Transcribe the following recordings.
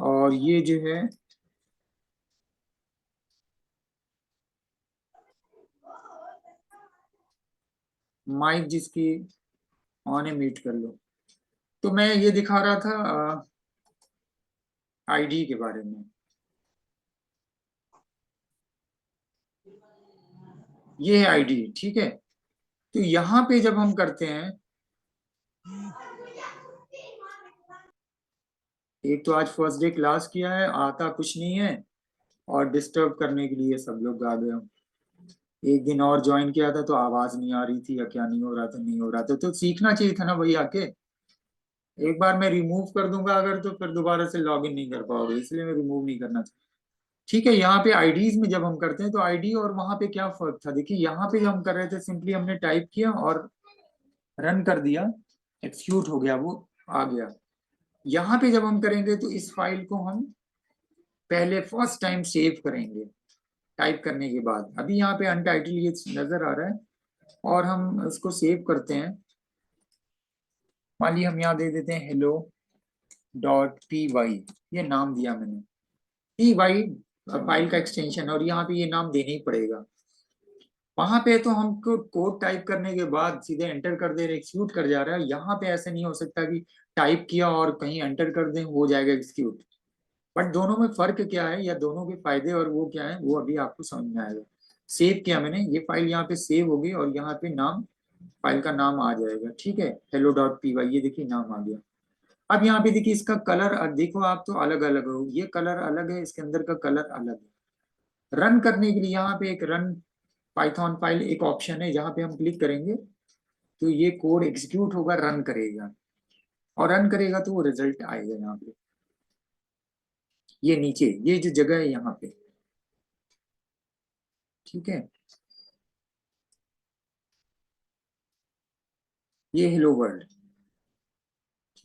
और ये जो है माइक जिसकी ऑन है म्यूट कर लो। तो मैं ये दिखा रहा था आईडी के बारे में। ये है आईडी, ठीक है। तो यहाँ पे जब हम करते हैं, एक तो आज फर्स्ट डे क्लास किया है, आता कुछ नहीं है, और डिस्टर्ब करने के लिए सब लोग आ गए। एक दिन और ज्वाइन किया था तो आवाज नहीं आ रही थी या क्या नहीं हो रहा था, नहीं हो रहा था, तो सीखना चाहिए था ना भाई आके। एक बार मैं रिमूव कर दूंगा अगर, तो फिर दोबारा से लॉग इन नहीं कर पाओगे, इसलिए मैं रिमूव नहीं करना चाहता। ठीक है, यहाँ पे आईडीज में जब हम करते हैं तो आईडी और वहां पे क्या फर्क था, देखिए यहाँ पे जो हम कर रहे थे सिंपली हमने टाइप किया और रन कर दिया, एक्सिक्यूट हो गया, वो आ गया। यहाँ पे जब हम करेंगे तो इस फाइल को हम पहले फर्स्ट टाइम सेव करेंगे टाइप करने के बाद। अभी यहाँ पे अनटाइटल ये नजर आ रहा है, और हम इसको सेव करते हैं। मान लिया हम यहाँ दे देते हैं hello डॉट पी वाई, ये नाम दिया मैंने, पी वाई फाइल का एक्सटेंशन, और यहाँ पे ये नाम देना ही पड़ेगा। वहां पे तो हमको कोड टाइप करने के बाद सीधे एंटर कर दे रहे, एक्सिक्यूट कर जा रहा है। यहाँ पे ऐसे नहीं हो सकता कि टाइप किया और कहीं एंटर कर दें हो जाएगा एक्सिक्यूट। बट दोनों में फर्क क्या है, या दोनों के फायदे और वो क्या है, वो अभी आपको समझ में आएगा। सेव किया मैंने, ये फाइल यहाँ पे सेव होगी और यहाँ पे नाम, फाइल का नाम आ जाएगा, ठीक है, hello डॉट पी वाई, ये देखिए नाम आ गया। अब यहाँ पे देखिए इसका कलर देखो आप, तो अलग अलग हो, ये कलर अलग है, इसके अंदर का कलर अलग है। रन करने के लिए यहाँ पे एक रन पाइथन फाइल एक ऑप्शन है, जहाँ पे हम क्लिक करेंगे तो ये कोड एग्जीक्यूट होगा, रन करेगा, और रन करेगा तो वो रिजल्ट आएगा यहाँ पे, ये नीचे ये जो जगह है यहाँ पे, ठीक है। ये हेलो वर्ल्ड,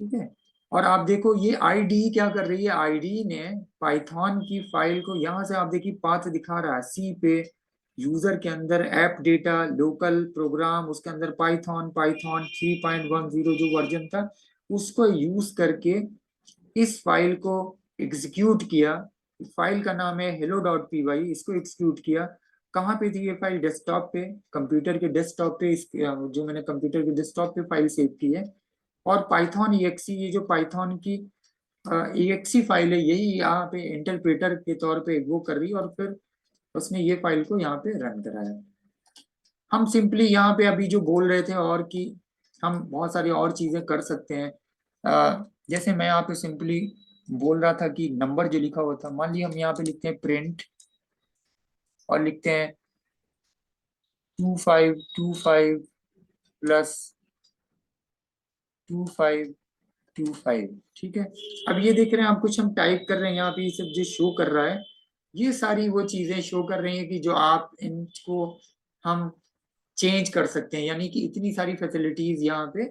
ठीक है। और आप देखो ये आईडी क्या कर रही है, आईडी ने पाइथन की फाइल को, यहां से आप देखिए पाथ दिखा रहा है सी पे, यूजर के अंदर ऐप डेटा लोकल प्रोग्राम, उसके अंदर पाइथन पाइथन 3.10 जो वर्जन था, उसको यूज करके इस फाइल को एग्जीक्यूट किया। फाइल का नाम है hello डॉट पी वाई, इसको एग्जीक्यूट किया। कहाँ पे थी ये फाइल, डेस्कटॉप पे, कंप्यूटर के डेस्कटॉप पे, इस जो मैंने कंप्यूटर के डेस्कटॉप पे फाइल सेव की है। और पाइथन EXE, ये जो पाइथन की EXE फाइल है, यही यहाँ पे इंटरप्रेटर के तौर पे वो कर रही है, और फिर उसने ये फाइल को यहाँ पे रन कराया। हम सिंपली यहाँ पे अभी जो बोल रहे थे, और कि हम बहुत सारी और चीजें कर सकते हैं। जैसे मैं यहाँ पे सिंपली बोल रहा था कि नंबर जो लिखा हुआ था, मान लिया हम यहाँ पे लिखते हैं प्रिंट, और लिखते हैं 2525 प्लस 2525, ठीक है। अब ये देख रहे हैं आप, कुछ हम टाइप कर रहे हैं यहाँ पे, ये सब जो शो कर रहा है, ये सारी वो चीजें शो कर रही हैं कि जो आप इनको हम चेंज कर सकते हैं, यानी कि इतनी सारी फैसिलिटीज यहाँ पे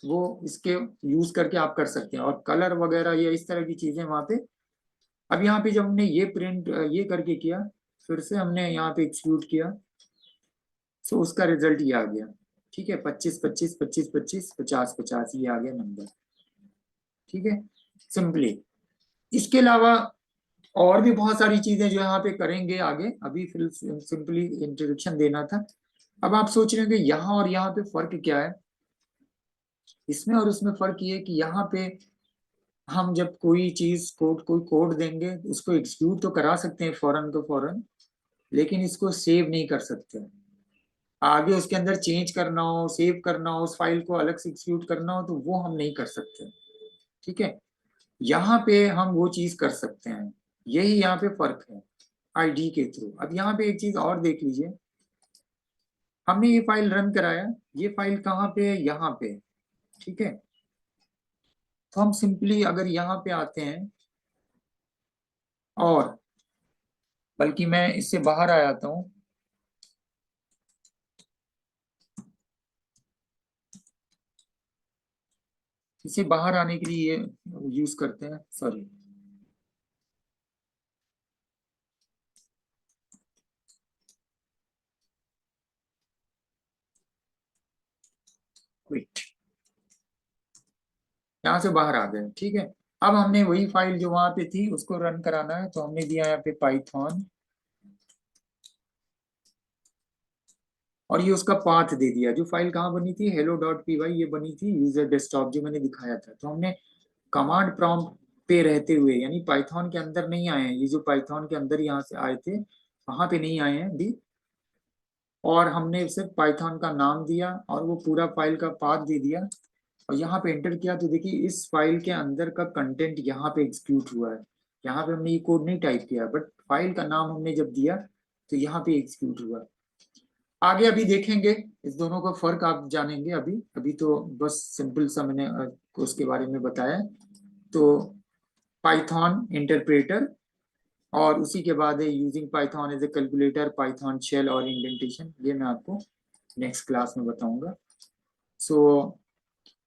वो इसके यूज करके आप कर सकते हैं, और कलर वगैरह या इस तरह की चीजें वहां पे। अब यहाँ पे जब हमने ये प्रिंट ये करके किया, फिर से हमने यहाँ पे एक्सक्लूड किया, तो उसका रिजल्ट ये आ गया, ठीक है, 25 25 25 25 50 50, ये आ गया नंबर, ठीक है, सिंपली। इसके अलावा और भी बहुत सारी चीजें जो यहाँ पे करेंगे आगे, अभी फिर सिंपली इंट्रोडक्शन देना था। अब आप सोच रहे हैं कि यहाँ और यहाँ पे फर्क क्या है, इसमें और उसमें फर्क ये है कि यहाँ पे हम जब कोई चीज कोई कोड देंगे, उसको एग्जीक्यूट तो करा सकते हैं फौरन को फौरन, लेकिन इसको सेव नहीं कर सकते। आगे उसके अंदर चेंज करना हो, सेव करना हो, उस फाइल को अलग से एग्जीक्यूट करना हो, तो वो हम नहीं कर सकते, ठीक है। यहाँ पे हम वो चीज कर सकते हैं, यही यहाँ पे फर्क है आईडी के थ्रू। अब यहाँ पे एक चीज और देख लीजिए, हमने ये फाइल रन कराया, ये फाइल कहाँ पे है, यहाँ पे, ठीक है। तो हम सिंपली अगर यहाँ पे आते हैं, और बल्कि मैं इससे बाहर आ जाता हूँ, इसे बाहर आने के लिए यूज करते हैं, सॉरी, क्विट, यहाँ से बाहर आ गए, ठीक है। अब हमने वही फाइल जो वहां पे थी उसको रन कराना है, तो हमने दिया यहाँ पे पाइथन, और ये उसका पाथ दे दिया। जो फाइल कहाँ बनी थी, hello.py, ये बनी थी यूजर डेस्कटॉप जो मैंने दिखाया था। तो हमने कमांड प्रॉम्प्ट पे रहते हुए, यानी पाइथन के अंदर नहीं आए हैं, ये जो पाइथन के अंदर यहाँ से आए थे वहां पे नहीं आए हैं अभी, और हमने सिर्फ पाइथन का नाम दिया और वो पूरा फाइल का पाथ दे दिया और यहाँ पे एंटर किया। तो देखिए इस फाइल के अंदर का कंटेंट यहाँ पे एग्जीक्यूट हुआ है। यहाँ पे हमने ये कोड नहीं टाइप किया, बट फाइल का नाम हमने जब दिया तो यहाँ पे एग्जीक्यूट हुआ। आगे अभी देखेंगे, इस दोनों का फर्क आप जानेंगे। अभी अभी तो बस सिंपल सा मैंने उसके बारे में बताया। तो पाइथन इंटरप्रेटर, और उसी के बाद है using Python as a calculator, Python shell और इंडेंटेशन, ये मैं आपको नेक्स्ट क्लास में बताऊंगा। सो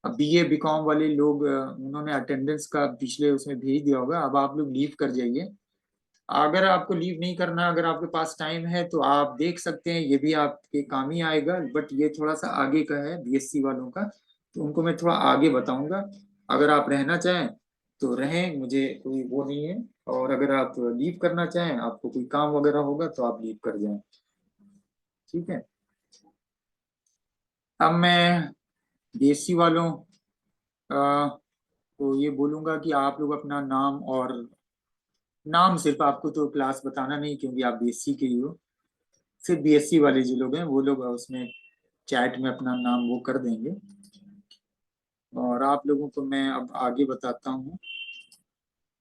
अब बीए बीकॉम वाले लोग उन्होंने अटेंडेंस का पिछले उसमें भेज दिया होगा, अब आप लोग लीव कर जाइए। अगर आपको लीव नहीं करना, अगर आपके पास टाइम है तो आप देख सकते हैं, ये भी आपके काम ही आएगा, बट ये थोड़ा सा आगे का है बीएससी वालों का, तो उनको मैं थोड़ा आगे बताऊंगा। अगर आप रहना चाहें तो रहें, मुझे कोई वो नहीं है, और अगर आप लीव करना चाहें, आपको कोई काम वगैरह होगा तो आप लीव कर जाएं, ठीक है। अब मैं बीएससी वालों तो ये बोलूंगा कि आप लोग अपना नाम, और नाम सिर्फ आपको तो क्लास बताना नहीं क्योंकि आप बीएससी के ही हो, सिर्फ बीएससी वाले जो लोग हैं वो लोग उसमें चैट में अपना नाम वो कर देंगे। और आप लोगों को मैं अब आगे बताता हूँ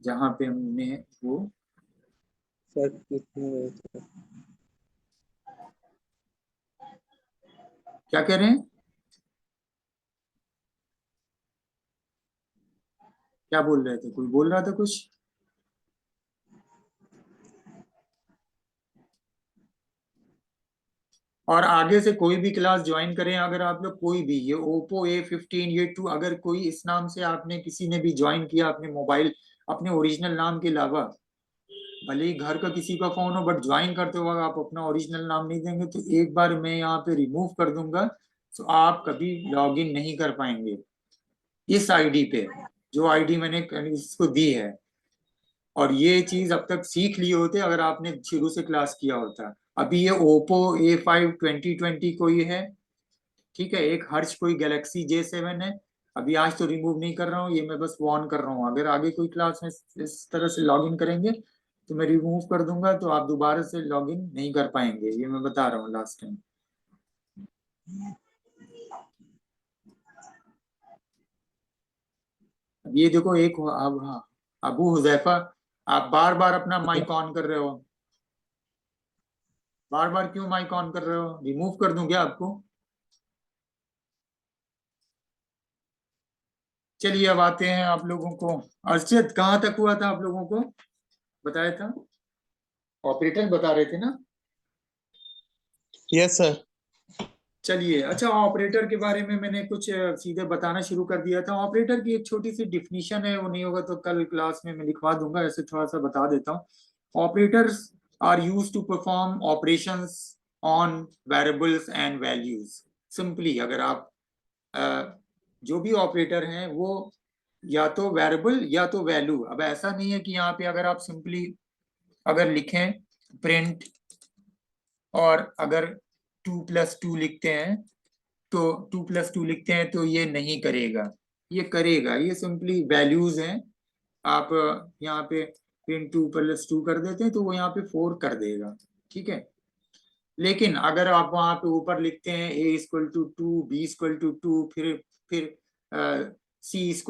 जहाँ पे हमने वो सर कितने क्या कह रहे हैं, क्या बोल रहे थे, कोई बोल रहा था कुछ। और आगे से कोई भी क्लास ज्वाइन करें अगर आप लोग, कोई भी, ये ओप्पो A15 ये 2, अगर कोई इस नाम से आपने किसी ने भी ज्वाइन किया अपने मोबाइल, अपने ओरिजिनल नाम के अलावा, भले ही घर का किसी का फोन हो, बट ज्वाइन करते वक्त आप अपना ओरिजिनल नाम नहीं देंगे तो एक बार मैं यहाँ पे रिमूव कर दूंगा, तो आप कभी लॉग इन नहीं कर पाएंगे इस आईडी पे, जो आईडी मैंने इसको दी है। और ये चीज अब तक सीख लिए होते अगर आपने शुरू से क्लास किया होता। अभी ये ओप्पो A5 2020 कोई है, ठीक है, एक हर्ष कोई गैलेक्सी J7 है। अभी आज तो रिमूव नहीं कर रहा हूँ, ये मैं बस वार्न कर रहा हूँ, अगर आगे कोई क्लास में इस तरह से लॉग इन करेंगे तो मैं रिमूव कर दूंगा, तो आप दोबारा से लॉग इन नहीं कर पाएंगे, ये मैं बता रहा हूँ लास्ट टाइम। अब ये देखो एक अब, हाँ, अबू हुजैफा, आप बार बार अपना माइक ऑन कर रहे हो, बार बार क्यों माइक ऑन कर रहे हो, रिमूव कर दूं क्या आपको। चलिए अब आते हैं आप लोगों को, अर्शद कहाँ तक हुआ था आप लोगों को बताया था, ऑपरेटर बता रहे थे ना। Yes sir. चलिए अच्छा, ऑपरेटर के बारे में मैंने कुछ सीधे बताना शुरू कर दिया था। ऑपरेटर की एक छोटी सी डिफिनीशन है, वो नहीं होगा तो कल क्लास में मैं लिखवा दूंगा, ऐसे थोड़ा सा बता देता हूँ। Operators are use to perform operations on variables and values. Simply अगर आप जो भी ऑपरेटर हैं वो या तो वेरिएबल या तो वैल्यू, अब ऐसा नहीं है कि यहाँ पे अगर आप सिंपली अगर लिखें प्रिंट, और अगर 2+2 लिखते हैं तो 2+2 लिखते हैं तो ये नहीं करेगा, ये करेगा, ये सिंपली वैल्यूज हैं। आप यहाँ पे प्रिंट 2+2 कर देते हैं तो वो यहाँ पे 4 कर देगा, ठीक है। लेकिन अगर आप वहां पे ऊपर लिखते हैं A=2, B=2, फिर C=A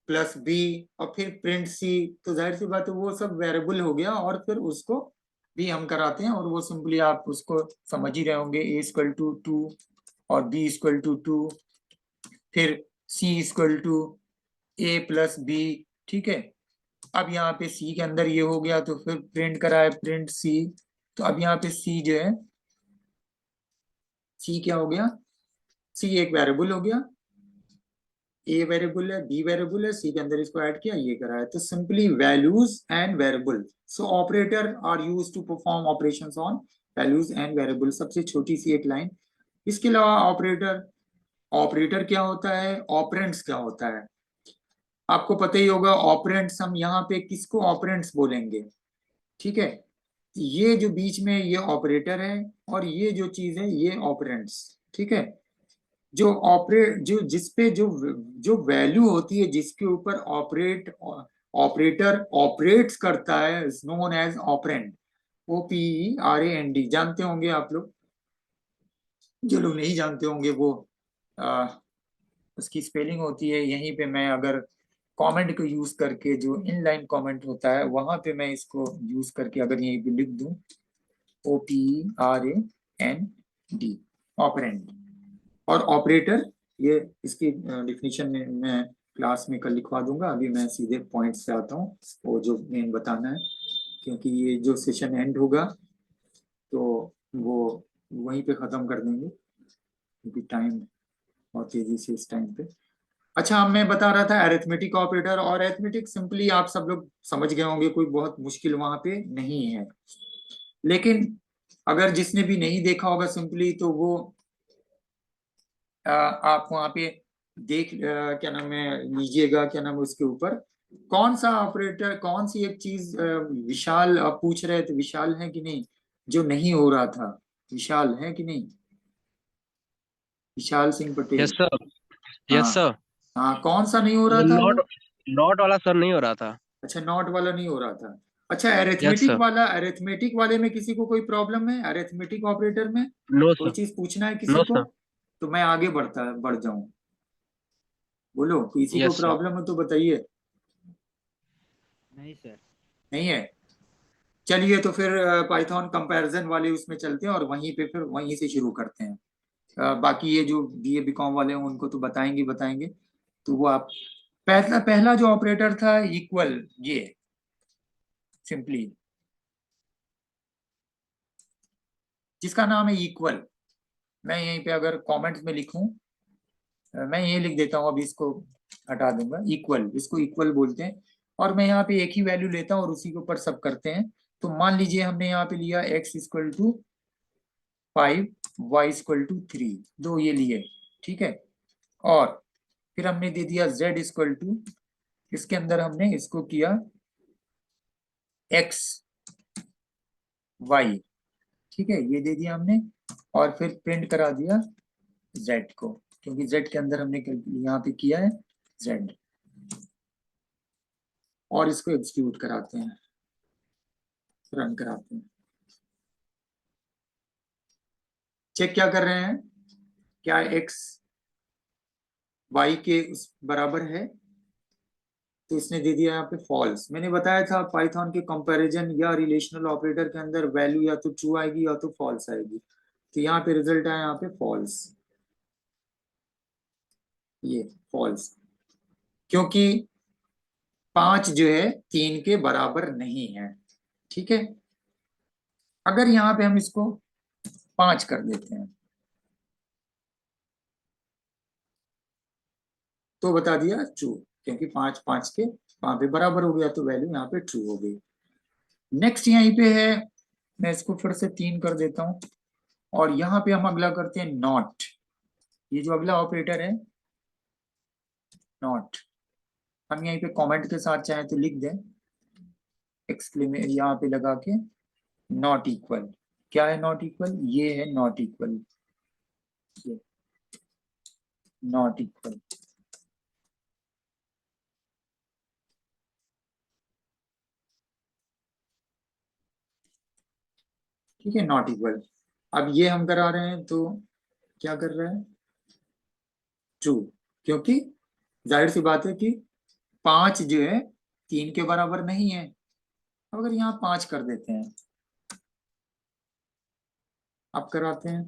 प्लस बी, और फिर प्रिंट सी, तो जाहिर सी बात है वो सब वेरिएबल हो गया, और फिर उसको भी हम कराते हैं, और वो सिंपली आप उसको समझ ही रहे होंगे, A=2 और B=2, फिर C=A+B, ठीक है। अब यहाँ पे सी के अंदर ये हो गया तो फिर प्रिंट कराए प्रिंट सी, तो अब यहाँ पे सी जो है, सी क्या हो गया, सी एक वेरिएबल हो गया, ए वेरिएबल है, बी वेरिएबल है, सी के अंदर इसको ऐड किया, ये करा है, तो simply values and variable. So operator are used to perform operations on values and variable, सबसे छोटी सी एक लाइन। इसके अलावा ऑपरेटर, ऑपरेटर क्या होता है, ऑपरेंड्स क्या होता है। आपको पता ही होगा ऑपरेंड्स, हम यहाँ पे किसको ऑपरेंड्स बोलेंगे, ठीक है। ये जो बीच में ये ऑपरेटर है और ये जो चीज है ये ऑपरेंड्स, ठीक है। जो ऑपरेट जो जिसपे जो जो वैल्यू होती है जिसके ऊपर ऑपरेटर ऑपरेट्स करता है is known as operand. OPERAND जानते होंगे आप लोग। जो लोग नहीं जानते होंगे वो आ, उसकी स्पेलिंग होती है, यहीं पे मैं अगर कमेंट को यूज करके जो इनलाइन कमेंट होता है वहां पे मैं इसको यूज करके अगर यहीं पे लिख दूं OPERAND ऑपरेंड। और ऑपरेटर, ये इसकी डिफिनीशन में मैं क्लास में कल लिखवा दूंगा, अभी मैं सीधे पॉइंट्स पे आता हूँ, वो जो मेन बताना है, क्योंकि ये जो सेशन एंड होगा तो वो वहीं पे खत्म कर देंगे, क्योंकि टाइम बहुत तेजी से इस टाइम पे। अच्छा, मैं बता रहा था अरिथमेटिक ऑपरेटर, और अरिथमेटिक सिंपली आप सब लोग समझ गए होंगे, कोई बहुत मुश्किल वहां पे नहीं है। लेकिन अगर जिसने भी नहीं देखा होगा सिंपली, तो वो आप वहां पे देख क्या नाम है लीजिएगा, क्या नाम है उसके ऊपर कौन सा ऑपरेटर, कौन सी एक चीज विशाल आप पूछ रहे थे, विशाल है कि नहीं, जो नहीं हो रहा था, विशाल है कि नहीं, विशाल सिंह यस पटेल। सर। हाँ यस सर। हाँ, कौन सा नहीं हो रहा था नॉट वो। नॉट वाला सर नहीं हो रहा था। अच्छा, नॉट वाला नहीं हो रहा था। अच्छा, यस अरिथमेटिक सर। वाला, अरिथमेटिक वाले में किसी को कोई प्रॉब्लम है, अरिथमेटिक ऑपरेटर में नो कोई सर। चीज पूछना है किसी नो को, सर। तो मैं आगे बढ़ जाऊं। बोलो, किसी को यस सर। प्रॉब्लम है तो बताइए। नहीं सर। नहीं है। चलिए तो फिर पाइथन कंपैरिजन वाले उसमें चलते हैं और वहीं पे फिर वहीं से शुरू करते हैं। बाकी ये जो BA BCom वाले हैं उनको तो बताएंगे बताएंगे। तो वो आप पहला पहला जो ऑपरेटर था इक्वल, ये सिंपली जिसका नाम है इक्वल, मैं यहीं पे अगर कमेंट्स में लिखूं, मैं ये लिख देता हूँ, अभी इसको हटा दूंगा, इक्वल, इसको इक्वल बोलते हैं। और मैं यहाँ पे एक ही वैल्यू लेता हूँ और उसी के ऊपर सब करते हैं। तो मान लीजिए हमने यहाँ पे लिया x=5, y=3, दो ये लिए, ठीक है। और फिर हमने दे दिया z=, इसके अंदर हमने इसको किया x y, ठीक है, ये दे दिया हमने। और फिर प्रिंट करा दिया z को, क्योंकि z के अंदर हमने यहाँ पे किया है z। और इसको एग्जीक्यूट कराते हैं, रन कराते हैं, चेक क्या कर रहे हैं, क्या x y के उस बराबर है। तो इसने दे दिया यहाँ पे फॉल्स। मैंने बताया था पाइथन के कंपैरिजन या रिलेशनल ऑपरेटर के अंदर वैल्यू या तो ट्रू आएगी या तो फॉल्स आएगी। तो यहाँ पे रिजल्ट आया यहाँ पे फॉल्स, ये फॉल्स, क्योंकि 5 जो है 3 के बराबर नहीं है, ठीक है। अगर यहाँ पे हम इसको 5 कर देते हैं तो बता दिया ट्रू, क्योंकि 5 5 के वहां पे बराबर हो गया, तो वैल्यू यहाँ पे ट्रू हो गई। नेक्स्ट यहीं पे है, मैं इसको फिर से 3 कर देता हूं। और यहाँ पे हम अगला करते हैं नॉट, ये जो अगला ऑपरेटर है नॉट, हम यहीं पे कमेंट के साथ चाहे तो लिख दें, एक्सक्लेमेशन यहाँ पे लगा के, नॉट इक्वल। क्या है नॉट इक्वल, ये है नॉट इक्वल, ये नॉट इक्वल। ठीक है, नॉट इक्वल। अब ये हम करा रहे हैं तो क्या कर रहे हैं, ट्रू, क्योंकि जाहिर सी बात है कि 5 जो है 3 के बराबर नहीं है। अब अगर यहाँ 5 कर देते हैं, अब कराते हैं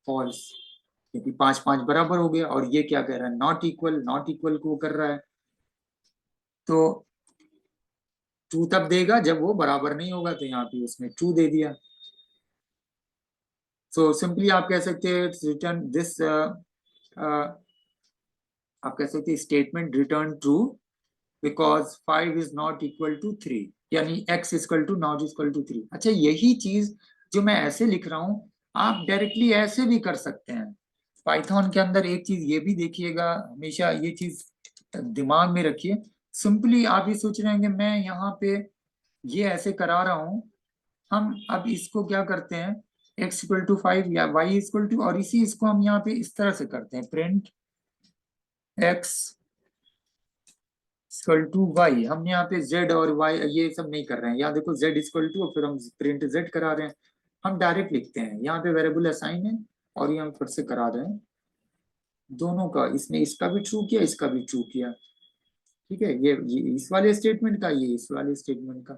फॉल्स, क्योंकि 5 5 बराबर हो गया। और ये क्या कह रहा है, नॉट इक्वल, नॉट इक्वल को कर रहा है, तो ट्रू तब देगा जब वो बराबर नहीं होगा, तो यहाँ पे उसने ट्रू दे दिया। सो सिंपली आप कह सकते हैं रिटर्न दिस, आप कह सकते हैं statement return true because 5 is not equal to 3, यानी x equal to not equal to 3। अच्छा, यही चीज जो मैं ऐसे लिख रहा हूं आप डायरेक्टली ऐसे भी कर सकते हैं। पाइथन के अंदर एक चीज ये भी देखिएगा, हमेशा ये चीज दिमाग में रखिए। सिंपली आप ये सोच रहे हैं कि मैं यहाँ पे ये ऐसे करा रहा हूं, हम अब इसको क्या करते हैं, x इक्वल टू 5 या y इक्वल टू, और इसी इसको हम यहाँ पे इस तरह से करते हैं, print x equal to y। हम यहाँ पे z और y ये सब नहीं कर रहे हैं, यहाँ देखो z इक्वल टू, फिर हम प्रिंट z करा रहे हैं। हम डायरेक्ट लिखते हैं, यहाँ पे वेरिएबल असाइन है और ये हम फिर से करा रहे हैं दोनों का, इसने इसका भी ट्रू किया, इसका भी ट्रू किया। ठीक है, ये इस वाले स्टेटमेंट का, ये इस वाले स्टेटमेंट का।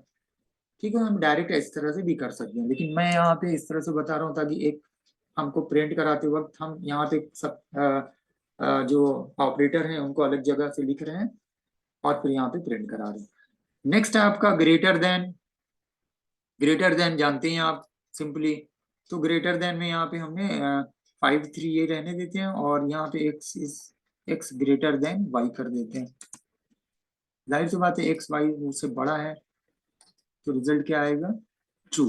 ठीक है, हम डायरेक्ट इस तरह से भी कर सकते हैं, लेकिन मैं यहाँ पे इस तरह से बता रहा हूँ ताकि एक हमको प्रिंट कराते वक्त हम यहाँ पे सब जो ऑपरेटर हैं उनको अलग जगह से लिख रहे हैं और फिर यहाँ पे प्रिंट करा रहे हैं। नेक्स्ट है आपका ग्रेटर देन जानते हैं आप सिंपली। तो ग्रेटर देन में यहाँ पे हमने 5 3 ये रहने देते हैं और यहाँ पे x ग्रेटर देन y कर देते हैं। जाहिर सी बात है x y उससे बड़ा है तो रिजल्ट क्या आएगा, ट्रू।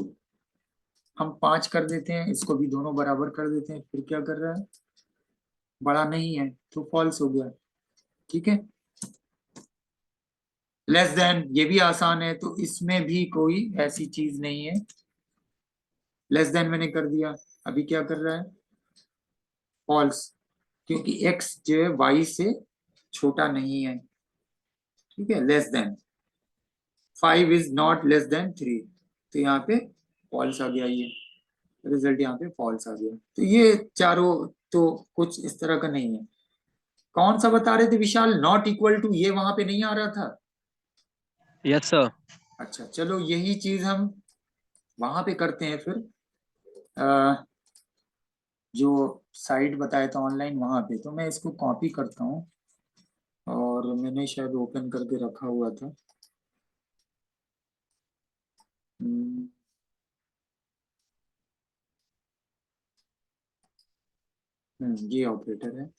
हम 5 कर देते हैं, इसको भी दोनों बराबर कर देते हैं, फिर क्या कर रहा है, बड़ा नहीं है तो फॉल्स हो गया। ठीक है, लेस देन ये भी आसान है, तो इसमें भी कोई ऐसी चीज नहीं है। लेस देन मैंने कर दिया, अभी क्या कर रहा है, फॉल्स, क्योंकि x जो है y से छोटा नहीं है। ठीक है, less than 5 is not less than 3, तो यहाँ पे फॉल्स आ गया, ये रिजल्ट यहाँ पे फॉल्स आ गया। तो ये चारों तो कुछ इस तरह का नहीं है। कौन सा बता रहे थे विशाल, नॉट इक्वल टू, ये वहां पे नहीं आ रहा था। Yes sir. अच्छा चलो, यही चीज हम वहां पे करते हैं फिर, आ, जो साइट बताया था ऑनलाइन वहां पे। तो मैं इसको कॉपी करता हूँ और मैंने शायद ओपन करके रखा हुआ था। ये ऑपरेटर है।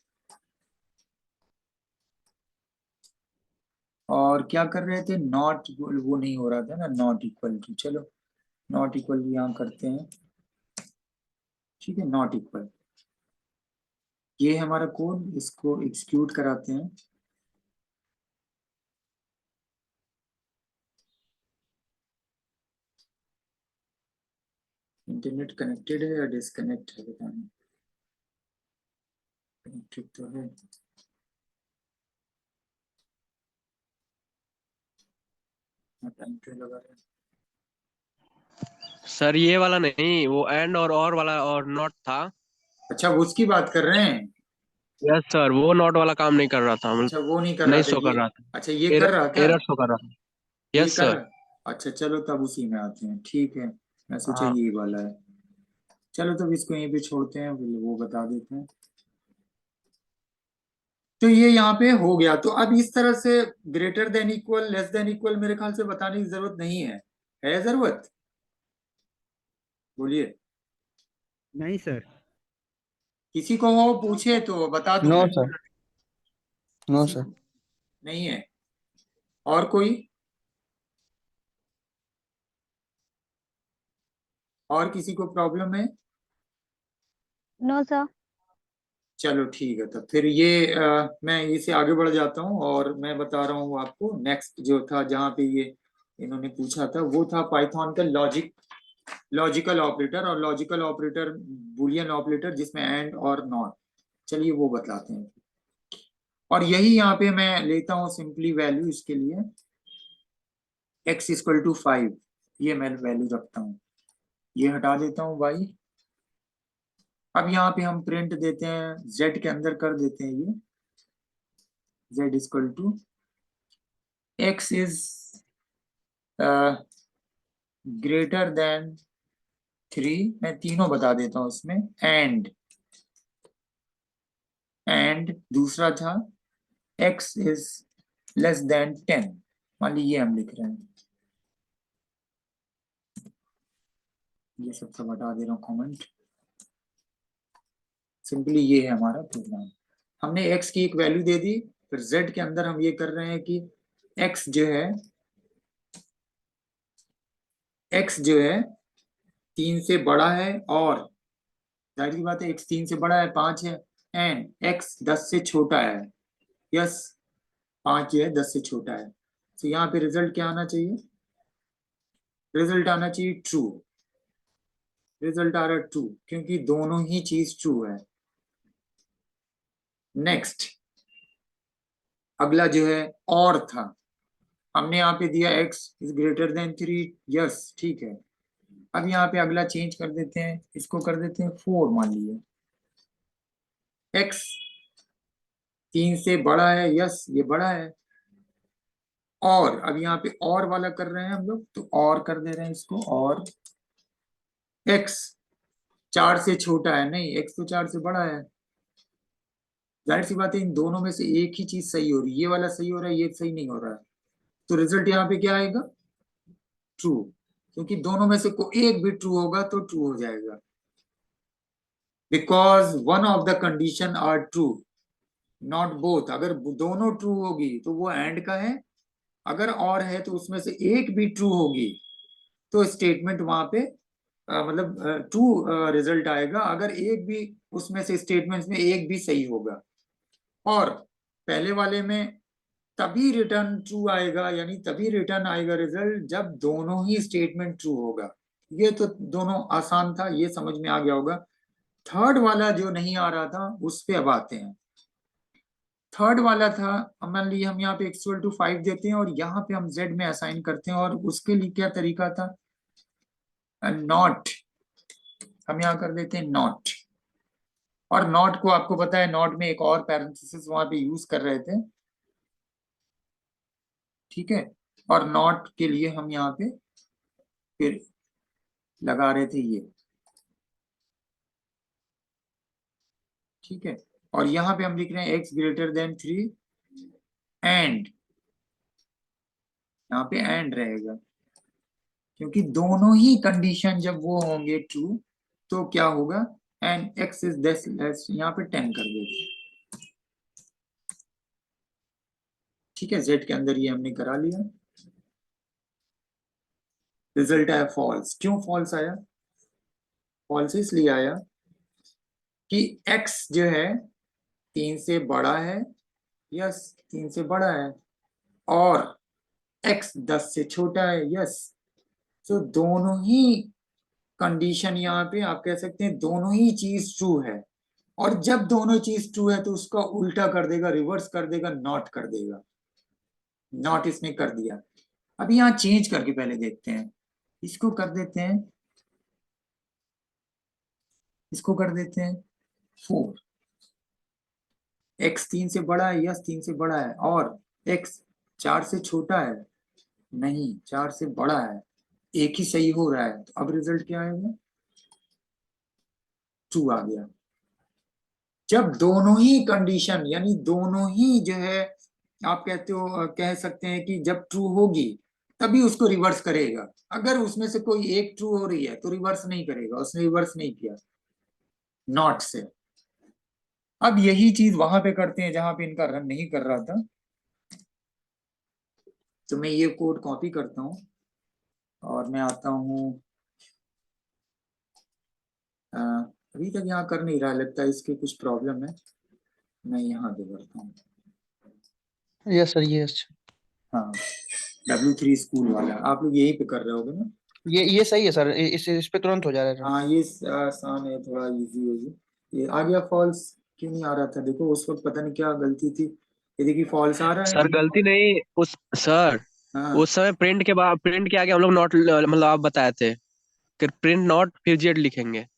और क्या कर रहे थे, नॉट वो नहीं हो रहा था ना, नॉट इक्वल टू, चलो नॉट इक्वल यहाँ करते हैं। ठीक है, नॉट इक्वल, ये है हमारा कोड, इसको एग्जीक्यूट कराते हैं। इंटरनेट कनेक्टेड है या डिस्कनेक्ट है, पता नहीं, कनेक्टेड तो है। टाइम क्यों लगा रहा है। सर ये वाला नहीं, वो एंड और वाला और नॉट था। अच्छा वो उसकी बात कर रहे हैं। यस सर, वो नॉट वाला काम नहीं कर रहा था, अच्छा वो नहीं कर रहा नहीं था शो ये, कर रहा था। अच्छा ये कर एरर रहा क्या, एरर शो कर रहा था। ये यस कर सर। रहा। अच्छा चलो तब उसी में आते हैं, ठीक है, मैं सोचा हाँ ये वाला है। चलो तब इसको यहीं पे छोड़ते हैं, वो बता देते हैं। तो ये यहाँ पे हो गया। तो अब इस तरह से greater than equal, less than equal मेरे ख्याल से बताने की जरूरत नहीं है जरूरत, बोलिए। नहीं सर। किसी को हो पूछे तो बता दूं नो मैं। सर। नो किसी सर। को नहीं है, और कोई, और किसी को प्रॉब्लम है। No sir. चलो ठीक है, तो फिर ये मैं इसे आगे बढ़ जाता हूँ और मैं बता रहा हूँ आपको नेक्स्ट जो था, जहाँ पे ये इन्होंने पूछा था, वो था पाइथन का लॉजिकल ऑपरेटर, और लॉजिकल ऑपरेटर बुलियन ऑपरेटर जिसमें एंड और नॉट। चलिए वो बताते हैं। और यही यहाँ पे मैं लेता हूँ सिंपली वैल्यू इसके लिए, x इक्वल टू 5, ये मैं वैल्यू रखता हूँ, ये हटा देता हूँ y। अब यहाँ पे हम प्रिंट देते हैं, z के अंदर कर देते हैं ये, z equal to x is greater than 3, मैं तीनों बता देता हूँ इसमें, एंड दूसरा था x इज लेस देन 10। मान ली ये हम लिख रहे हैं, ये सब हटा दे रहा हूँ कमेंट। सिंपली ये है हमारा प्रोग्राम, हमने x की एक वैल्यू दे दी, फिर z के अंदर हम ये कर रहे हैं कि x जो है 3 से बड़ा है, और जाहिर सी बात है x 3 से बड़ा है, 5 है, एंड x 10 से छोटा है। यस, 5 जो है 10 से छोटा है। तो यहाँ पे रिजल्ट क्या आना चाहिए? रिजल्ट आना चाहिए ट्रू। रिजल्ट आ रहा है ट्रू क्योंकि दोनों ही चीज ट्रू है। नेक्स्ट अगला जो है और था, हमने यहाँ पे दिया x is greater than 3, yes ठीक है। अब यहाँ पे अगला चेंज कर देते हैं, इसको कर देते हैं 4 मान लीजिए। x 3 से बड़ा है, यस ये बड़ा है। और अब यहाँ पे और वाला कर रहे हैं हम लोग, तो और कर दे रहे हैं इसको, और x 4 से छोटा है, नहीं x तो 4 से बड़ा है। जाहिर सी बात है इन दोनों में से एक ही चीज सही हो रही है, ये वाला सही हो रहा है, ये सही नहीं हो रहा है। तो रिजल्ट यहाँ पे क्या आएगा? ट्रू, क्योंकि दोनों में से कोई एक भी ट्रू होगा तो ट्रू हो जाएगा। Because one of the condition are true, not both. अगर दोनों ट्रू होगी तो वो एंड का है, अगर और है तो उसमें से एक भी ट्रू होगी तो स्टेटमेंट वहां पे मतलब ट्रू रिजल्ट आएगा, अगर एक भी उसमें से स्टेटमेंट्स में एक भी सही होगा। और पहले वाले में तभी रिटर्न ट्रू आएगा, यानी तभी रिटर्न आएगा रिजल्ट जब दोनों ही स्टेटमेंट ट्रू होगा। ये तो दोनों आसान था, ये समझ में आ गया होगा। थर्ड वाला जो नहीं आ रहा था उस पे अब आते हैं। थर्ड वाला था, मान लीजिए हम यहाँ पे x=5 देते हैं और यहाँ पे हम z में असाइन करते हैं, और उसके लिए क्या तरीका था? नॉट, हम यहाँ कर देते हैं नॉट। और नॉट को आपको पता है, नॉट में एक और पैरेंथेसिस वहां पे यूज कर रहे थे, ठीक है। और नॉट के लिए हम यहाँ पे फिर लगा रहे थे ये, ठीक है। और यहाँ पे हम लिख रहे हैं x>3 एंड, यहाँ पे एंड रहेगा क्योंकि दोनों ही कंडीशन जब वो होंगे ट्रू तो क्या होगा? एंड x इज लेस, यहाँ पे 10 कर देते हैं, ठीक है। z के अंदर ये हमने करा लिया। रिजल्ट आया फॉल्स। क्यों फॉल्स आया? फॉल्स इसलिए आया कि x जो है 3 से बड़ा है, यस 3 से बड़ा है, और x 10 से छोटा है, यस। तो दोनों ही कंडीशन यहाँ पे आप कह सकते हैं दोनों ही चीज ट्रू है। और जब दोनों चीज ट्रू है तो उसका उल्टा कर देगा, रिवर्स कर देगा, नॉट कर देगा। नॉट इसने कर दिया। अब यहाँ चेंज करके पहले देखते हैं, इसको कर देते हैं, इसको कर देते हैं 4। x 3 से बड़ा है, यस 3 से बड़ा है, और x 4 से छोटा है, नहीं 4 से बड़ा है, एक ही सही हो रहा है। तो अब रिजल्ट क्या आएगा? ट्रू आ गया। जब दोनों ही कंडीशन, यानी दोनों ही जो है आप कहते हो, कह सकते हैं कि जब ट्रू होगी तभी उसको रिवर्स करेगा। अगर उसमें से कोई एक ट्रू हो रही है तो रिवर्स नहीं करेगा, उसने रिवर्स नहीं किया नॉट से। अब यही चीज वहां पे करते हैं जहां पे इनका रन नहीं कर रहा था। तो मैं ये कोड कॉपी करता हूं और मैं आता हूं, अभी तक यहाँ कर नहीं रहा, लगता है इसके कुछ प्रॉब्लम है। मैं यहाँ पे करता हूँ, यस सर यस। हाँ W3 स्कूल वाला, आप लोग यही पे कर रहे होगे ना? ये सही है सर, इस पे तुरंत हो जा रहा है सर। हाँ ये आसान है, थोड़ा इजी है ये आ गया। फॉल्स क्यों नहीं आ रहा था? देखो उस वक्त पता नहीं क्या गलती थी। ये देखिए फॉल्स आ रहा है। सर गलती नहीं, उस सर हाँ उस समय प्रिंट के बाद, प्रिंट के आगे हम लोग नॉट मतलब आप बताए थे कि प्रिंट नॉट फिर जेड लिखेंगे, तब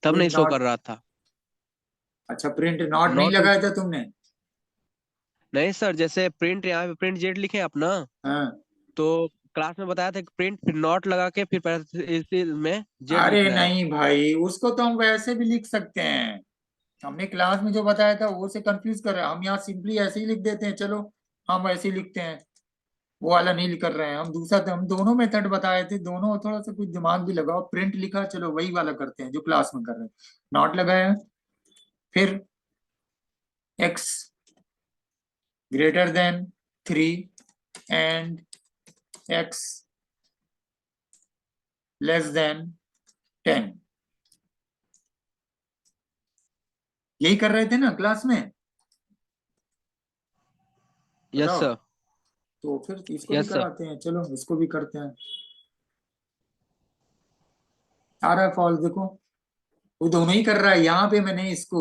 प्रिंट नहीं शो नॉट, कर रहा था। अच्छा प्रिंट नॉट नहीं नॉट लगाया था तुमने? नहीं सर, जैसे प्रिंट यहाँ पे प्रिंट जेड लिखे आप ना, हाँ तो क्लास में बताया था कि प्रिंट फिर नॉट लगा के फिर पैरेंथेसिस में जेड अरे लिखना है। नहीं भाई, उसको तो हम वैसे भी लिख सकते हैं। हमने क्लास में जो बताया था वो से कंफ्यूज कर रहे हैं हम, यहाँ सिंपली ऐसे ही लिख देते हैं, चलो हम ऐसे ही लिखते हैं। वो वाला नहीं कर रहे हैं हम, दूसरा हम दोनों मेथड बताए थे, दोनों थोड़ा सा कुछ दिमाग भी लगाओ। प्रिंट लिखा, चलो वही वाला करते हैं जो क्लास में कर रहे हैं। नॉट लगाया, फिर x>3 एंड x<10। यही कर रहे थे ना क्लास में? यस बताओ। सर। तो फिर इसको भी यस सर। कराते हैं, चलो इसको भी करते हैं। आ रहा है फॉल्स, देखो वो दोनों ही कर रहा है। यहाँ पे मैंने इसको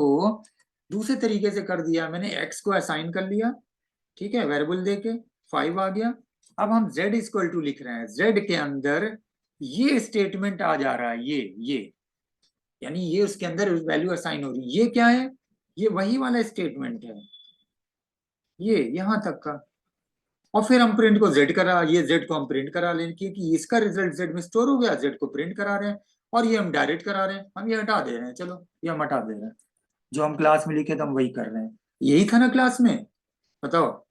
दूसरे तरीके से कर दिया, मैंने x को असाइन कर लिया, ठीक है, वेरिएबल देके 5 आ गया। अब हम z इक्वल टू लिख रहे हैं, z के अंदर ये स्टेटमेंट आ जा रहा है, ये यानी ये उसके अंदर वैल्यू असाइन हो रही है। ये क्या है, ये वही वाला स्टेटमेंट है, ये यहां तक का। और फिर हम प्रिंट को z करा, ये z को हम प्रिंट करा लें, क्योंकि इसका रिजल्ट z में स्टोर हो गया, z को प्रिंट करा रहे हैं। और ये हम डायरेक्ट करा रहे हैं, हम ये हटा दे रहे हैं, चलो ये हम हटा दे रहे हैं, जो हम क्लास में लिखे थे हम वही कर रहे हैं। यही था ना क्लास में, बताओ।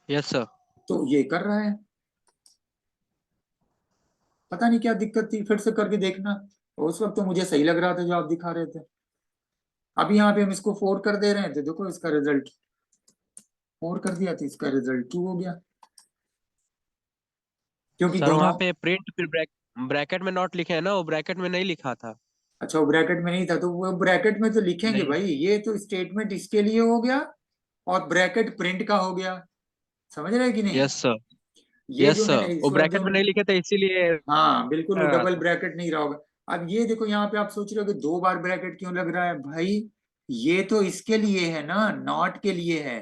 Yes sir. तो ये कर रहा है, पता नहीं क्या दिक्कत थी, फिर से करके देखना। उस वक्त तो मुझे सही लग रहा था जो आप दिखा रहे थे। अभी यहाँ पे हम इसको 4 कर दे रहे हैं, तो देखो इसका रिजल्ट 4 कर दिया तो इसका रिजल्ट 2 हो गया, क्योंकि सर दोनों। वहाँ पे प्रिंट फिर ब्रैकेट में नॉट लिखे है ना, वो ब्रैकेट में नहीं लिखा था। अच्छा, वो ब्रैकेट में नहीं था, तो वो ब्रैकेट में तो लिखेंगे नहीं। भाई, ये तो स्टेटमेंट इसके लिए हो गया और ब्रैकेट प्रिंट का हो गया, समझ रहे हैं कि नहीं। Yes sir. ये यस जो सर, मैंने वो इस वक्त ब्रैकेट जो, में नहीं लिखे थे इसीलिए हाँ बिल्कुल, वो रहा डबल था। ब्रैकेट नहीं रहा होगा। अब ये देखो यहाँ पे आप सोच रहे हो कि 2 बार ब्रैकेट क्यों लग रहा है भाई, ये तो इसके लिए है ना, नॉट के लिए है,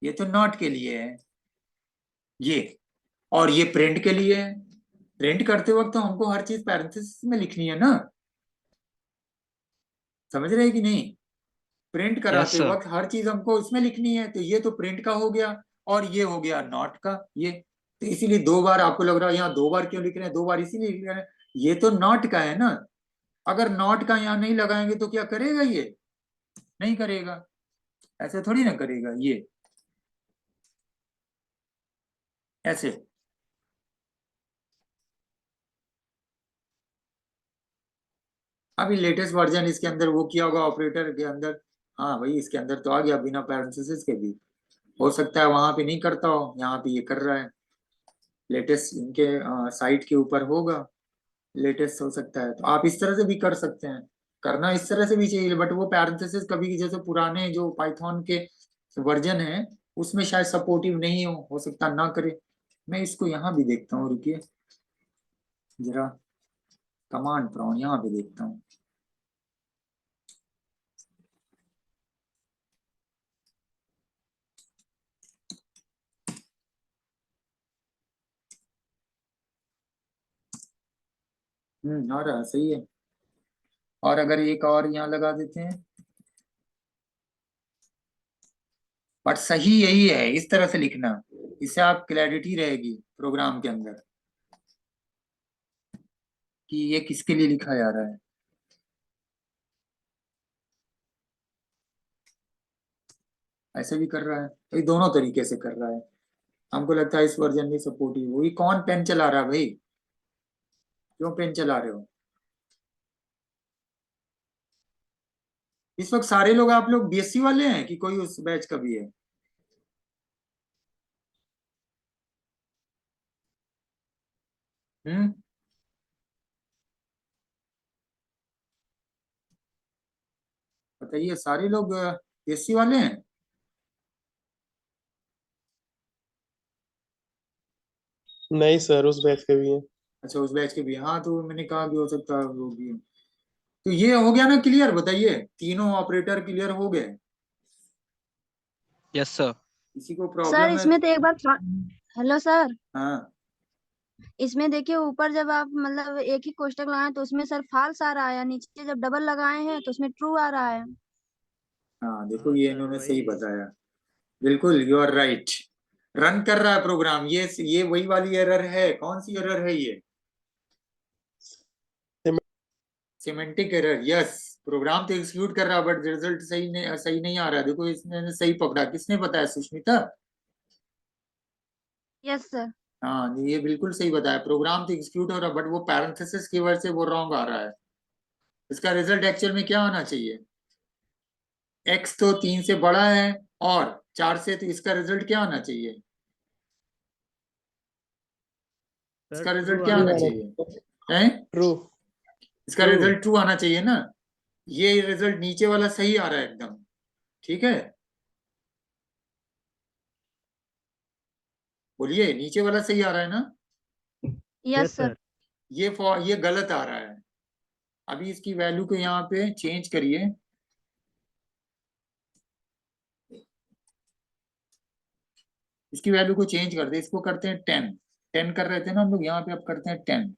ये तो नॉट के लिए है ये, और ये प्रिंट के लिए है। प्रिंट करते वक्त तो हमको हर चीज पैरेंथेसिस में लिखनी है ना, समझ रहे हैं कि नहीं। प्रिंट यस कराते सर। वक्त हर चीज हमको इसमें लिखनी है, तो ये तो प्रिंट का हो गया और ये हो गया नॉट का, ये तो इसीलिए 2 बार आपको लग रहा है यहाँ 2 बार क्यों लिख रहे हैं, 2 बार इसीलिए लिख रहे हैं, ये तो नॉट का है ना। अगर नॉट का यहाँ नहीं लगाएंगे तो क्या करेगा, ये नहीं करेगा, ऐसे थोड़ी ना करेगा, ये ऐसे। अभी लेटेस्ट वर्जन इसके अंदर वो किया होगा ऑपरेटर के अंदर, हाँ भाई इसके अंदर तो आ गया बिना पैरेंथेसिस के भी। हो सकता है वहां पे नहीं करता हो, यहाँ पे ये कर रहा है, लेटेस्ट इनके साइट के ऊपर होगा, लेटेस्ट हो सकता है। तो आप इस तरह से भी कर सकते हैं, करना इस तरह से भी चाहिए, बट वो पैरेंथेसिस कभी जैसे पुराने जो पाइथन के वर्जन है उसमें शायद सपोर्टिव नहीं हो सकता ना करे। मैं इसको यहाँ भी देखता हूँ, रुकिए जरा, कमांड प्रॉन यहाँ पे देखता हूँ। आ रहा है, सही है। और अगर एक और यहाँ लगा देते हैं, बट सही यही है, इस तरह से लिखना, इससे आप क्लैरिटी रहेगी प्रोग्राम के अंदर कि ये किसके लिए लिखा जा रहा है। ऐसे भी कर रहा है, तो ये दोनों तरीके से कर रहा है। हमको लगता है इस वर्जन में सपोर्टिव हुई। कौन पेन चला रहा है भाई, क्यों पेन चला रहे हो इस वक्त सारे लोग? आप लोग बीएससी वाले हैं कि कोई उस बैच का भी है? हम्म, बताइए, सारे लोग बीएससी वाले हैं? नहीं सर, उस बैच के भी हैं। अच्छा, उस बैच के भी हैं। हाँ, तो मैंने कहा कि हो सकता है वो भी है। तो ये हो गया ना क्लियर, बताइए, तीनों ऑपरेटर क्लियर हो गए, यस सर। किसी को सर प्रॉब्लम है? इसमें तो एक बार हेलो सर, हाँ इसमें देखिए ऊपर जब आप मतलब एक ही कोष्टक लगाए तो उसमें सर फॉल्स आ रहा है, नीचे जब डबल लगाए हैं तो उसमें ट्रू आ रहा है। हाँ, देखो हाँ ये सर इन्होंने सही वही। बताया, बिल्कुल यू आर राइट। रन कर रहा है प्रोग्राम, ये वही वाली एरर है, कौन सी एरर है ये? Semantic error, yes. प्रोग्राम तो एग्जीक्यूट कर रहा है बट रिजल्ट सही नहीं आ रहा है। देखो इसने सही पकड़ा, किसने बताया, सुष्मिता? Yes sir. हाँ, ये बिल्कुल सही बताया, प्रोग्राम तो एग्जीक्यूट हो रहा है बट वो पैरेंथेसिस की वजह से वो रॉन्ग आ रहा है। इसका रिजल्ट एक्चुअल में क्या आना चाहिए, x तो 3 से बड़ा है और 4 से, तो इसका रिजल्ट क्या आना चाहिए, सर इसका ट्रू रिजल्ट क्या ट्रू आना आना आना चाहिए। चाहिए है? ट्रू। इसका ट्रू। रिजल्ट ट्रू आना चाहिए ना। ये रिजल्ट नीचे वाला सही आ रहा है एकदम, ठीक है। बोलिए, नीचे वाला सही आ रहा है ना? Yes sir. ये गलत आ रहा है। अभी इसकी वैल्यू को यहाँ पे चेंज करिए। इसकी वैल्यू को चेंज कर दे, इसको करते हैं 10 कर रहे थे ना हम लोग, यहाँ पे अब करते हैं 10।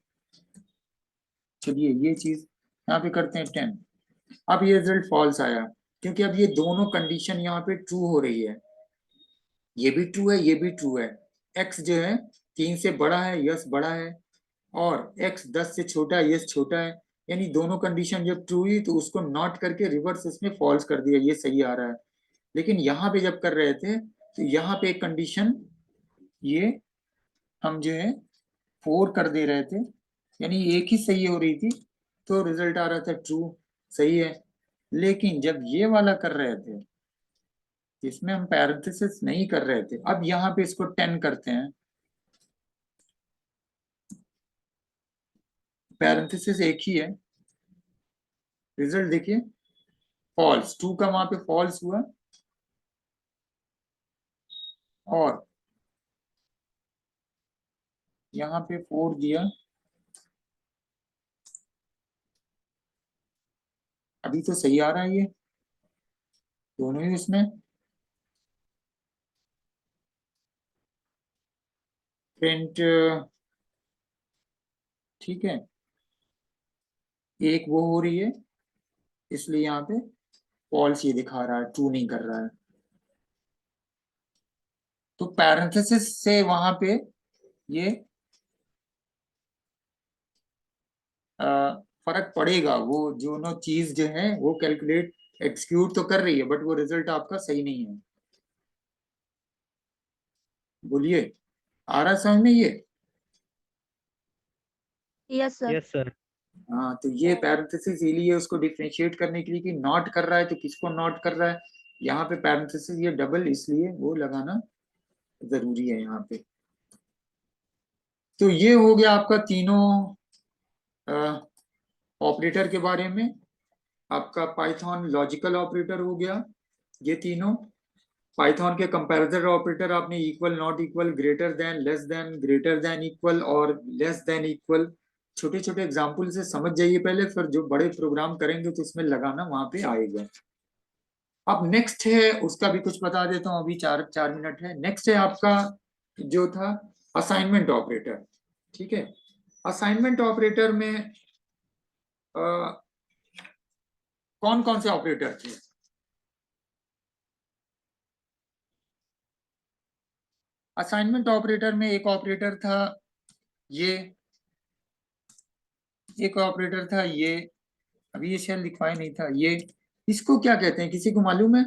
चलिए ये चीज यहाँ पे करते हैं 10। अब ये रिजल्ट फॉल्स आया, क्योंकि अब ये दोनों कंडीशन यहाँ पे ट्रू हो रही है। ये भी ट्रू है, ये भी ट्रू है। x जो है 3 से बड़ा है, यस बड़ा है, और x 10 से छोटा है, यस छोटा है। यानी दोनों कंडीशन जब ट्रू हुई तो उसको नॉट करके रिवर्स इसमें फॉल्स कर दिया, ये सही आ रहा है। लेकिन यहाँ पे जब कर रहे थे तो यहाँ पे एक कंडीशन ये हम जो है 4 कर दे रहे थे, यानी एक ही सही हो रही थी, तो रिजल्ट आ रहा था ट्रू, सही है। लेकिन जब ये वाला कर रहे थे, इसमें हम पैरेंथेसिस नहीं कर रहे थे, अब यहाँ पे इसको 10 करते हैं, पैरेंथेसिस एक ही है, रिजल्ट देखिए फॉल्स, 2 का वहां पे फॉल्स हुआ, और यहाँ पे 4 दिया। अभी तो सही आ रहा है, ये दोनों ही उसमें प्रिंट, ठीक है, एक वो हो रही है, इसलिए यहाँ पे फॉल्स ये दिखा रहा है, ट्रू नहीं कर रहा है। तो पैरेंथेसिस से वहां पे ये फर्क पड़ेगा, वो दोनों चीज जो है वो कैलकुलेट एक्सक्यूट तो कर रही है, बट वो रिजल्ट आपका सही नहीं है। बोलिए, आ रहा समझ में ये? Yes sir. Yes sir. हाँ, तो ये पैरेंथेसिस इसीलिए उसको डिफरेंशिएट करने के लिए कि नॉट कर रहा है तो किसको नॉट कर रहा है, यहाँ पे पैरेंथेसिस ये डबल, इसलिए वो लगाना जरूरी है यहाँ पे। तो ये हो गया आपका तीनों ऑपरेटर के बारे में। आपका पाइथन लॉजिकल ऑपरेटर हो गया, ये तीनों। पाइथन के कंपैरेटर ऑपरेटर आपने equal, not equal, greater than, less than, greater than equal और लेस देन इक्वल, छोटे छोटे एग्जाम्पल से समझ जाइए पहले, फिर जो बड़े प्रोग्राम करेंगे तो उसमें लगाना वहां पे आएगा। अब नेक्स्ट है, उसका भी कुछ बता देता हूँ, अभी 4 मिनट है। नेक्स्ट है आपका जो था असाइनमेंट ऑपरेटर, ठीक है। असाइनमेंट ऑपरेटर में कौन कौन से ऑपरेटर थे? असाइनमेंट ऑपरेटर में एक ऑपरेटर था ये, एक ऑपरेटर था ये, अभी ये शायद लिखवाया नहीं था ये, इसको क्या कहते हैं, किसी को मालूम है?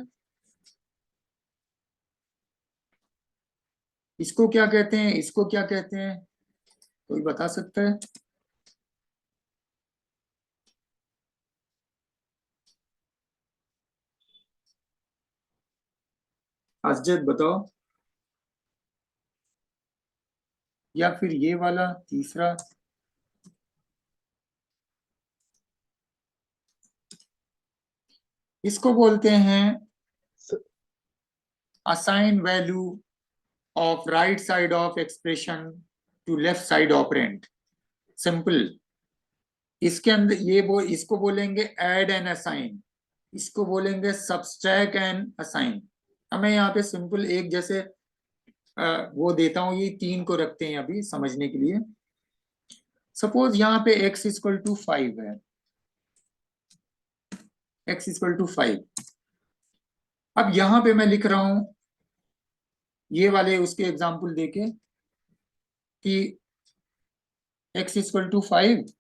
इसको क्या कहते हैं, इसको क्या कहते हैं, कोई बता सकता है? असजद बताओ, या फिर ये वाला तीसरा? इसको बोलते हैं assign value of right side of expression to left side operand. Simple, इसके अंदर ये इसको बोलेंगे ऐड एंड असाइन, इसको बोलेंगे सब्सट्रैक्ट एंड असाइन। अब मैं यहाँ पे सिंपल एक जैसे वो देता हूँ, ये 3 को रखते हैं अभी समझने के लिए। सपोज यहाँ पे x इक्वल टू 5 है, x इक्वल टू 5। अब यहाँ पे मैं लिख रहा हूं ये वाले उसके एग्जाम्पल देके कि x इक्वल टू 5,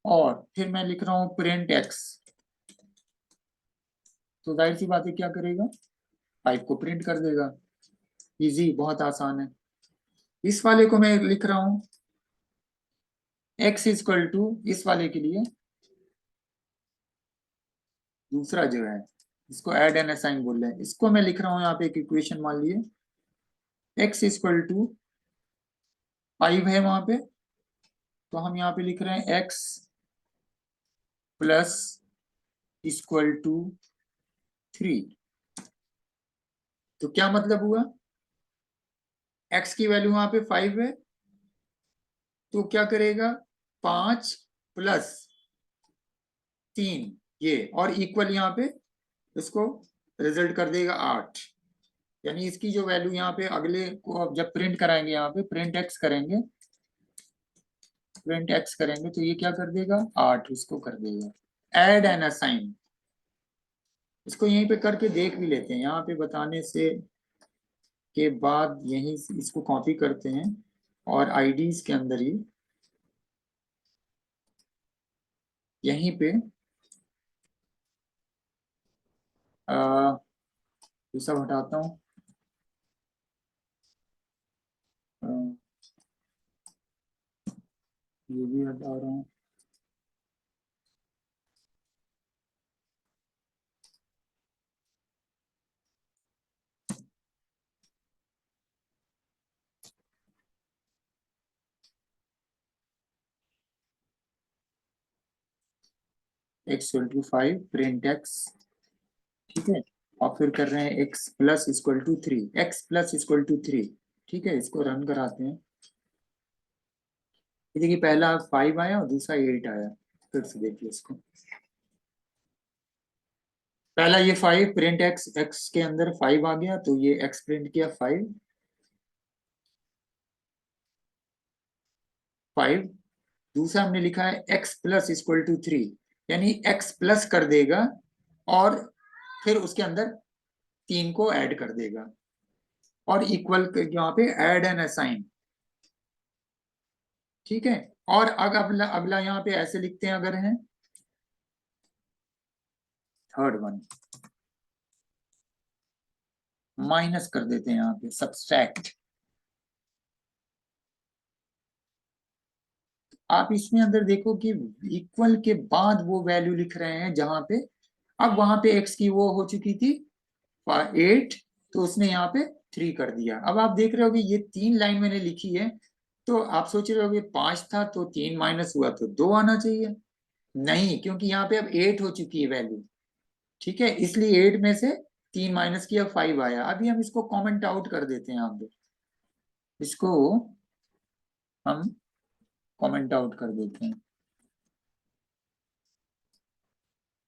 और फिर मैं लिख रहा हूं प्रिंट x, तो जाहिर सी बात है क्या करेगा, 5 को प्रिंट कर देगा। इजी, बहुत आसान है। इस वाले को मैं लिख रहा हूं x इक्वल टू, इस वाले के लिए दूसरा जो है इसको ऐड एंड असाइन बोल रहे हैं, इसको मैं लिख रहा हूं यहाँ पे एक इक्वेशन मान लिए x इक्वल टू 5 है वहां पे, तो हम यहाँ पे लिख रहे हैं x प्लस इक्वल टू 3। तो क्या मतलब हुआ, x की वैल्यू वहां पे 5 है, तो क्या करेगा 5 प्लस 3 ये, और इक्वल यहाँ पे इसको रिजल्ट कर देगा 8। यानी इसकी जो वैल्यू यहाँ पे अगले को अब जब प्रिंट कराएंगे, यहाँ पे प्रिंट x करेंगे, तो ये क्या कर देगा 8 उसको कर देगा। ऐड एंड असाइन, इसको यहीं पे करके देख भी लेते हैं, यहाँ पे बताने से के बाद यहीं से इसको कॉपी करते हैं और आईडीज के अंदर ही यहीं पे ये सब हटाता हूँ, ये भी हटा रहा हूँ। x equal to 5 print x, ठीक है, और फिर कर रहे हैं x plus equal to 3, x plus equal to 3, ठीक है। इसको रन कराते हैं, देखिए पहला 5 आया और दूसरा 8 आया। फिर से देखिए इसको, पहला ये 5 प्रिंट x के अंदर 5 आ गया, तो ये x प्रिंट किया 5। दूसरा हमने लिखा है x प्लस इक्वल टू 3, यानी x प्लस कर देगा और फिर उसके अंदर 3 को ऐड कर देगा, और इक्वल यहाँ पे ऐड एंड असाइन, ठीक है। और अगला यहाँ पे ऐसे लिखते हैं, अगर है थर्ड वन माइनस कर देते हैं यहाँ पे सब्सट्रैक्ट। आप इसमें अंदर देखो कि इक्वल के बाद वो वैल्यू लिख रहे हैं जहां पे, अब वहां पे x की वो हो चुकी थी 8, तो उसने यहाँ पे 3 कर दिया। अब आप देख रहे हो कि ये 3 लाइन मैंने लिखी है, तो आप सोच रहे हो 5 था तो 3 माइनस हुआ तो 2 आना चाहिए, नहीं, क्योंकि यहाँ पे अब 8 हो चुकी है वैल्यू, ठीक है, इसलिए 8 में से 3 माइनस किया 5 आया। अभी हम इसको कॉमेंट आउट कर देते हैं, यहाँ पे इसको हम कमेंट आउट कर देते हैं।